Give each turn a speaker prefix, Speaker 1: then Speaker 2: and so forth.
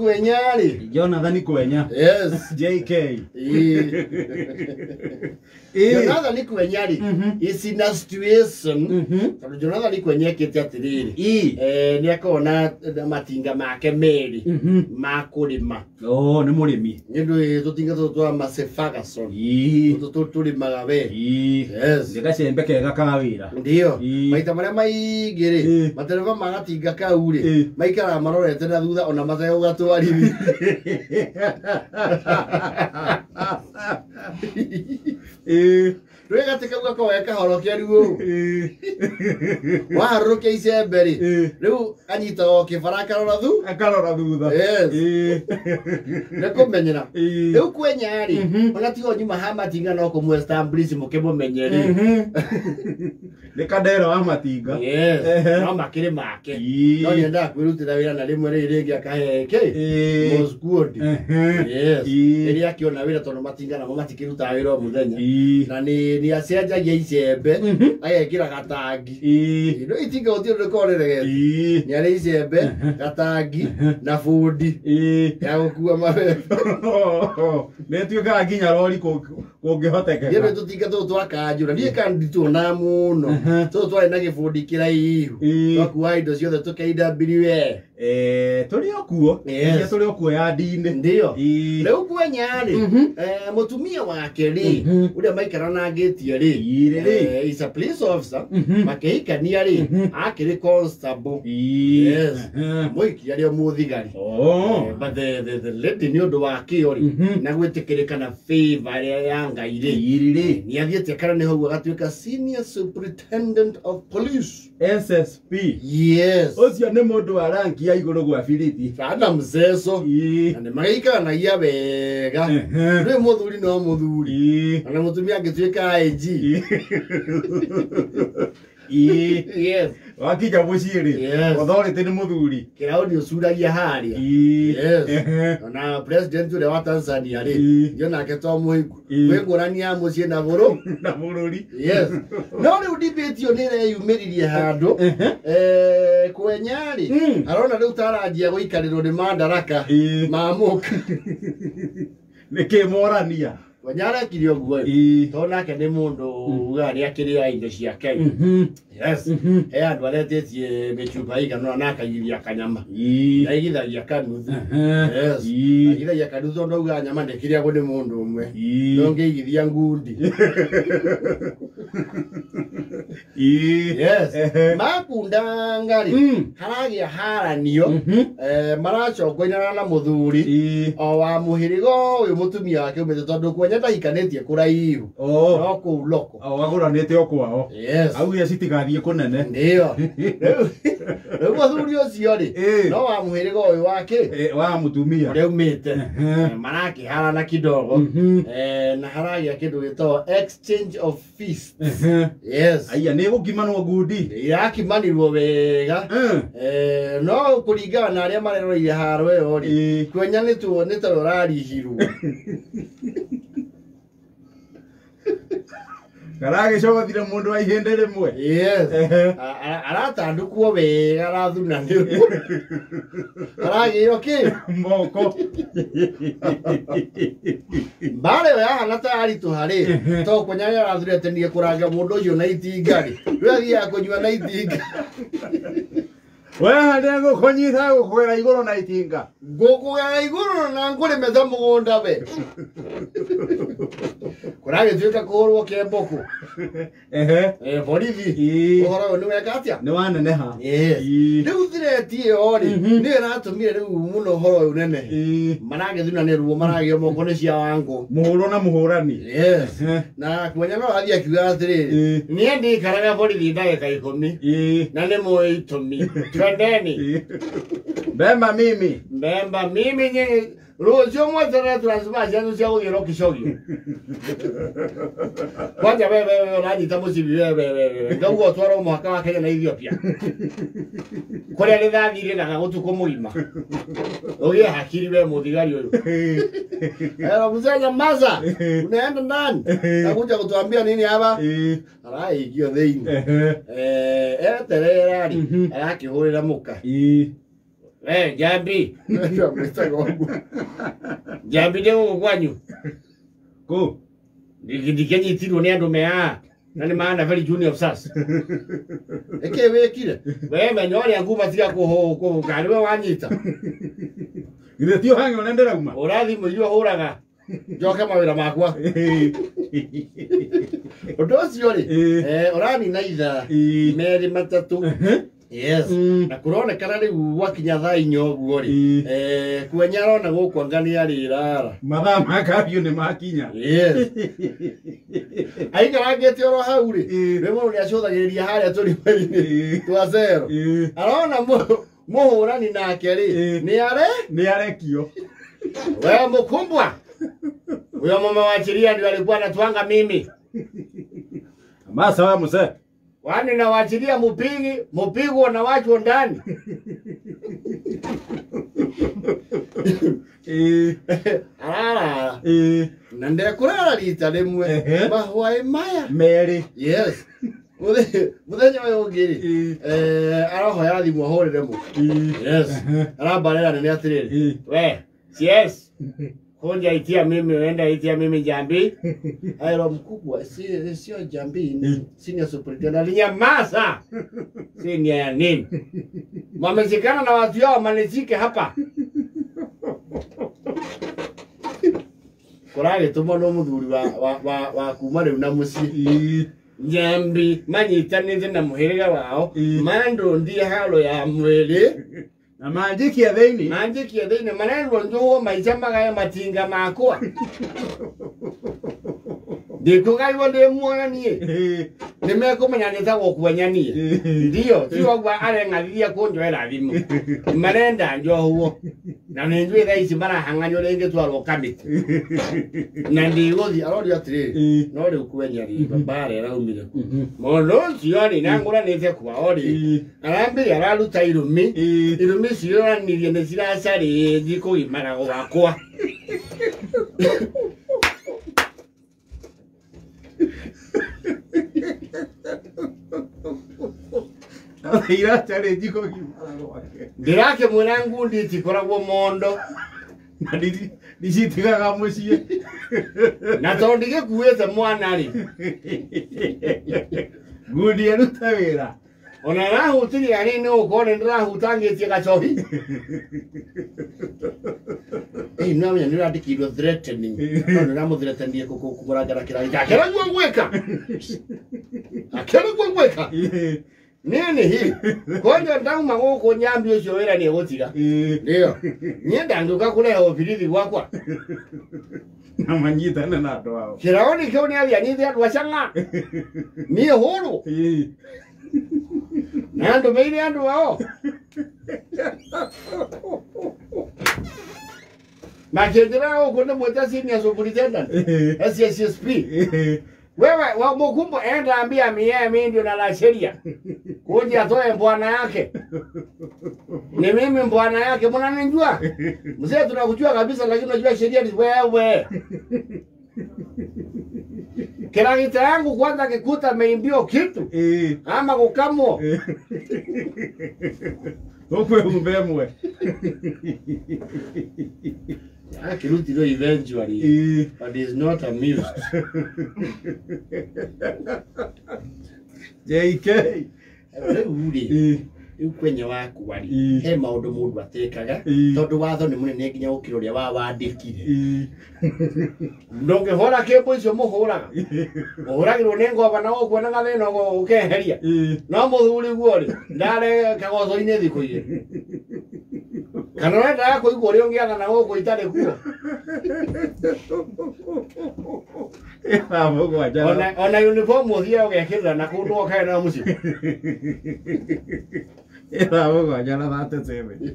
Speaker 1: Kwenyari.
Speaker 2: Jonathan Kwenya.
Speaker 1: Yes.
Speaker 2: JK.
Speaker 1: Jonathan Kwenyari is in a situation. Jonathan Kwenya kete atiriri. Ni akona matinga make meri. Makurima.
Speaker 2: Oh, ni murimi.
Speaker 1: Ndio tutinga twa Masefagason. Tuli magabe. Yes.
Speaker 2: Ndikacembe kega kawira.
Speaker 1: Ndio. Maita maria maigire. Matereva magatinga kaure. Maikara marorete na thutha ona mathayo gatwarithi. Rwega tikaguka ko weka horokia riu. Waharukia icemberi. Riu anyita o kibaraka rora thu.
Speaker 2: Akarora thutha.
Speaker 1: Yes. Nekomenyera. Riu Kwenyari. Ona tigo nyuma hama tinga no ko establish mukimumenyeri.
Speaker 2: Nikadero wa matinga.
Speaker 1: Yes. No makire make. No nyenda kwirutira wira na rimwe ringi akaheke. Was good. Yes. Eri akiona wira tono matinga na matikiruta wira muthenya. Na ni acenjagia icembe agekira gatangi. No itinga utio rekorere. Ni ari icembe gatangi na fundi ya gukua mabebe.
Speaker 2: Netuika nginya rori kungihoteka.
Speaker 1: Yebe tutinga twakanjura ni kanditu na muno. Twari na gifundi kiraihu. Twakuwa indo ciothe tukaida biriwe.
Speaker 2: Turi okuo. Turi okuo ya ndinde.
Speaker 1: Ndio. Riu Kwenyari mutumia wake ri uria maikara na geti ri is a police officer makihikania ri akiri constable. Yes. Moiki ari muthigari. But the lady ni undu wake ri na gwitikirika na favor ya Ngai ri ni athiete kana ni hau agatuika senior superintendent of police
Speaker 2: SSP.
Speaker 1: Yes.
Speaker 2: Ocio ni mundu wa ranki ya iguru gwa biriti.
Speaker 1: Kana mzeso. Na maika na iya wega. Rwe muthuri no muthuri. Na mutumia agituika IG. Yes.
Speaker 2: Wakija muciri. Authority ni muthuri.
Speaker 1: Kiraudi usuragia haria. Yes. Na president ule wa Tanzania ri. Yo nake to muhiku. Wegurania mucie na buru.
Speaker 2: Na bururi.
Speaker 1: Yes. No ri debate yo nire yumiririe handu. Kwenyari. Arona riu taranjia guikariro ni madaraka. Mamuka.
Speaker 2: Nikimorania.
Speaker 1: Kwenyara kirio guo. Tonake ni mundu ugari akiria indo ciake. Yes. Andu aretetie mechupa igana na akagiria kanyama. Na igithagia kanuthu. Yes. Igithagia kanuthu ndo uga nyama ndekiria go ni mundu umwe. Ndonge igithia ngundi. Yes. Makunda ngari. Haragia haranio. Maracokoina na muthuri. O wa muhirigo uyu mutumia wake umete tondu Kwenya ndahikanetie kuraihu. No ku loko.
Speaker 2: Waguranite okwao.
Speaker 1: Yes.
Speaker 2: Au ya citigathie kunene.
Speaker 1: Ndio. Riu muthuri ucio ri no wa muhirigo uyu wake
Speaker 2: wa mutumia
Speaker 1: uri umite maraki harana kidogo na haragia kindu gito exchange of feasts. Yes.
Speaker 2: Aya ni gukimanwo ngundi
Speaker 1: irakimanirwo wega no kuringana na aria mareroire haro yo ri Kwenya ni ta urarihirwo.
Speaker 2: Karage shoga thire mundu wa ihende rimwe.
Speaker 1: Yes. Aratandukwo wega arathunanirwo. Arage yoki
Speaker 2: moko.
Speaker 1: Bare ya na tari tu hari. To Kwenya arathurete ni kuranga mundu ucio na itingari. Rwagi ya kunywa na itinga.
Speaker 2: Wewe ndengo konyitha gukwera iguru na itinga.
Speaker 1: Gukwera iguru na ngure metha mugunda be. Kurage tuika kurwo kemboko. Borithi. Ohoro ni weka atia?
Speaker 2: Ni waneneha.
Speaker 1: Riu thiretie ori. Ni ratumire riu muno horo unene. Marage thuna ni ruo marage moko ni cia wangu.
Speaker 2: Muhuro na muhurani.
Speaker 1: Yes. Na Kwenya no athia kiuga atiri. Ni ndi karaga borithi ndagika 10. Na ni muitumi. Twendeni.
Speaker 2: Bemba mimi.
Speaker 1: Bemba mimi ni Rojo mwazara transfer janu cia gugiro kicogio. Kwanja wewe unanyita mucibi wewe. Ngaugo twara mwaka wa Kenya na Ethiopia. Kuria rithathire na gutuko muima. Ogie hakiri we muthigari uyu. Mzee maza. Unaenda ndani. Nakuja kutuambia nini hapa? Arai igio theini. Terera ri. Arakihurira muka. Jambi. Ndio mstari wangu. Jambi ndio kwanyu.
Speaker 2: Ko.
Speaker 1: Ndikenyi tiro ni andu mea. Nani maana very junior sasa. Eke wekire. Wewe menyori anguma tiga ko kariwe wanyita.
Speaker 2: Ile tio hangi onendera uma.
Speaker 1: Urathi muirio huraga. Njoke mawira makwa. Undu ucio ri urani na itha meri matatu. Yes. Na kuronekana riu wakinya thaa 4 guo ri kuenyaro na guku angania rirara
Speaker 2: mathaa makabio ni makinya.
Speaker 1: Yes. Aikarangete oro hau ri rimo ni acũthagĩrĩria haria turi twa zero arona muhurani nake ri ni arekio wewe mukumbwa huyo mama wa Chiria ndio alikuwa anatwanga mimi
Speaker 2: masa wa muse
Speaker 1: wani na wachilia mupigo na watu ndani. Nande kurara rita rimwe mahwa maya
Speaker 2: meri.
Speaker 1: Yes. Muthenya wa ungiri araho ya thimu ahorere mu. Yes. Arabarera ni atiriri. We, yes. Konja itia mimi wenda itia mimi Jambi. Aero mkubwa sio Jambi senior superintendent alinyamaza. Senior ya nini? Mamezikana na watu yao manizike hapa. Kurage tumono muthuri wa kuma riu na muci. Jambi manyitanite na muhiriga wao. Mando ndiye halo ya mwili.
Speaker 2: Na manjikia theini
Speaker 1: maneno njuo maica magaya matinga makwa ndikugairwo ndi muonanie nimekumenya nitagwo kuenyanie ndio tiwa gwa areng'athiria kunjoera thimu marenda njohuo na ninjui thaa ici marahang'anio ringi twarwo kamiti na ndiguthi arori atiriri no riu kwenya rimba mbara iraumire mundu ucio ri nanguranite kwao ri arambire araruta irumi ciroranirie ni ciracari njikugimara gwakwa ndirake mwena ngundi tikoragwo mondo
Speaker 2: na ndicitigaga muciĩ
Speaker 1: na tondu ndigikuĩte mwana ri
Speaker 2: ngundi aruta wĩra
Speaker 1: ona rahutirie hanini ukorwo ndirahutangĩtie gacohi no menya nĩũrandĩkĩirwo threatening no nĩũramũthreatenie kũmũrangĩra kĩragi akĩragwo gwĩka nini hi konjo ndauma gũkũ Nyambi ũcio wĩra nĩegũtiga ndio niĩ ndangĩũka kũrehe obirithi gwakwa
Speaker 2: na manyitane na andũ ao
Speaker 1: kĩraoni kĩu nĩathianĩte andũ acang'a niĩ hũrũ na ndũmĩire andũ ao makĩnjĩra gũkũ nĩmwĩte senior superintendent SSSP wewe wa Mukumbo enda ambia mimi ndio nalasheria kuja atoe bwana yake ni mimi bwana yake mnanijua mzee tunakujua kabisa lakini unajua sheria ni wewe kiragita yangu kwanza kikuta meimbio kitu ama kukamo
Speaker 2: okwe umbemwe
Speaker 1: Kiruti no eventually but is not amused.
Speaker 2: JK
Speaker 1: uri ukwenye waku wari he maundu mundu atekaga tondu watho ni munene nginya ukiroria wa wandikire ndonge hora kembo icio muhuraga muhuragirwo ni ngomba na ukuona gathina ukeheria no muthuri guo ri ndare kagoco-ini thiku igiri kana wenda kuigua uri ungiatha na guku itari kuo ona uniform uthia ugekirira na kundu okae na mucio
Speaker 2: Ela, vou guardar na lata sempre.